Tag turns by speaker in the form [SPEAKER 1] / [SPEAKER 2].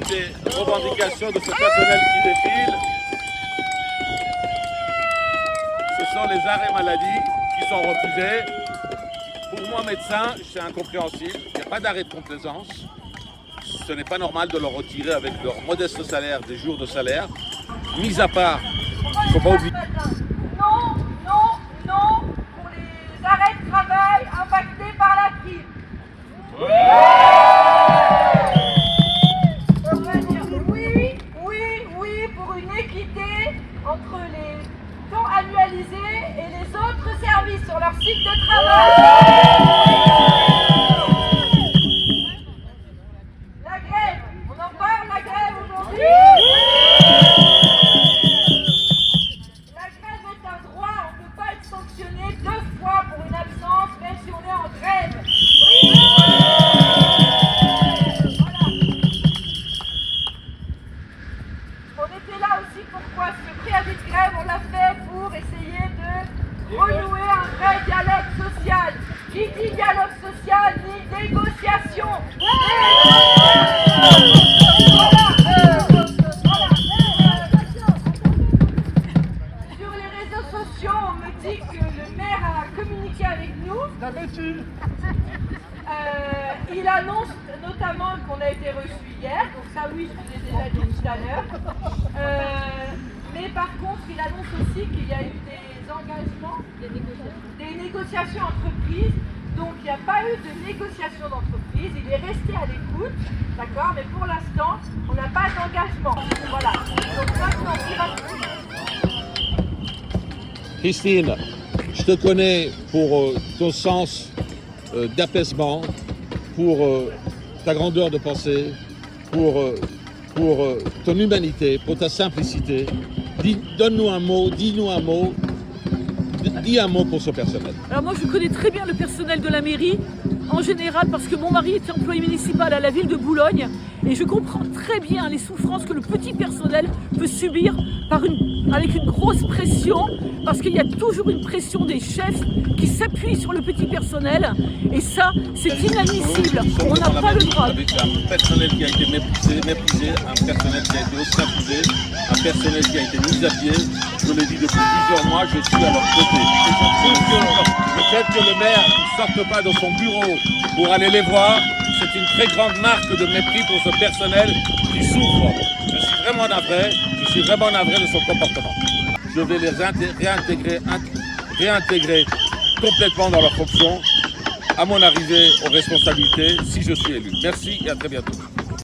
[SPEAKER 1] des revendications de ce personnel qui défile. Ce sont les arrêts maladie qui sont refusés. Pour moi, médecin, c'est incompréhensible. Il n'y a pas d'arrêt de complaisance. Ce n'est pas normal de leur retirer avec leur modeste salaire des jours de salaire. Mis à part, il ne faut pas oublier.
[SPEAKER 2] Non, non, non pour les arrêts de travail impactés par la prime. On va dire oui, oui, oui pour une équité entre les temps annualisés et les autres services sur leur site de travail. La grève, on en parle, la grève aujourd'hui. La grève est un droit, on ne peut pas être sanctionné 2 fois pour une absence, même si on est en grève. Voilà. On était là aussi pourquoi ce préavis de grève, on l'a fait pour essayer de renouer un vrai dialogue social. Qui dit dialogue social dit négociation. Sur les réseaux sociaux, on me dit que le maire a communiqué avec nous. Il annonce notamment qu'on a été reçu hier, donc ça oui, je vous l'ai déjà dit tout à l'heure. Mais par contre, il annonce aussi qu'il y a eu des engagements, des négociations entreprises. Donc il n'y a pas eu de négociation d'entreprise, il est resté à l'écoute, d'accord, mais pour l'instant, on n'a pas d'engagement. Voilà. Donc maintenant, il va...
[SPEAKER 1] Christine, je te connais pour ton sens d'apaisement, pour ta grandeur de pensée, pour ton humanité, pour ta simplicité. Donne-nous un mot, dis-nous un mot. Dis un mot pour ce personnel.
[SPEAKER 3] Alors moi je connais très bien le personnel de la mairie en général parce que mon mari était employé municipal à la ville de Boulogne et je comprends très bien les souffrances que le petit personnel peut subir avec une grosse pression parce qu'il y a toujours une pression des chefs qui s'appuient sur le petit personnel et ça c'est inadmissible. On n'a pas le droit.
[SPEAKER 1] Avec un personnel qui a été méprisé, un personnel qui a été ostracisé, un personnel qui a été mis à pied. Je l'ai dit depuis plusieurs mois, je suis à leur côté. Le fait que le maire ne sorte pas de son bureau pour aller les voir, c'est une très grande marque de mépris pour ce personnel qui souffre. Je suis vraiment navré de son comportement. Je vais les réintégrer complètement dans leurs fonctions à mon arrivée aux responsabilités si je suis élu. Merci et à très bientôt.